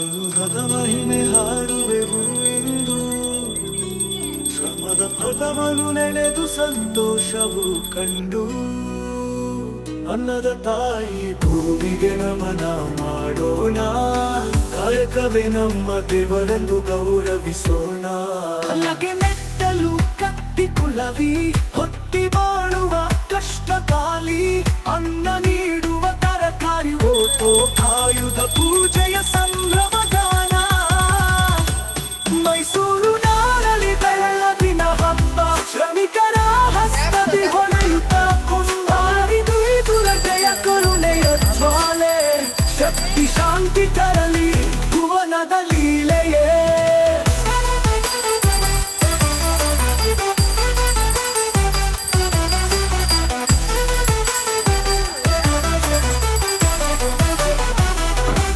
ಸಂಘದ ಮಹಿಮೆ ಹಾಡುವೆವು ಇಂದು. ಶ್ರಮದ ಪ್ರಥಮನು ನೆನೆದು ಸಂತೋಷವು ಕಂಡು. ಅನ್ನದ ತಾಯಿ ಭೂಮಿಗೆ ನಮನ ಮಾಡೋಣ. ಕಾಯಕವೇ ನಮ್ಮ ದೇವರೆಂದು ಗೌರವಿಸೋಣ. ಅಲ್ಲಗೆ ಮೆಟ್ಟಲು ಕತ್ತಿ ಕುಲವಿ ಹೊತ್ತಿ ಬಾಳುವ ಕಷ್ಟ ಕಾಲಿ. ಅನ್ನ ನೀಡುವ ತರಕಾರಿ ಓಟೋ ಆಯುಧ ಪೂಜೆಯ ಸಂಭ್ರಮಗಾನ. ಮೈಸೂರು ನಾಡಲಿ ಬೆಳ್ಳದಿನ ಹಬ್ಬ. ಶ್ರಮಿಕರ ಹಸ್ತದಿ ಹೊಳೆಯುತ್ತ ಕುಂಬಾರಿ ದುರ್ಗೆಯ ಕರುಣೆಯ ಜ್ವಾಲೆ. ಶಕ್ತಿ ಶಾಂತಿ ತರಲಿ ಭುವನದ ಲೀಲೆಯೇ.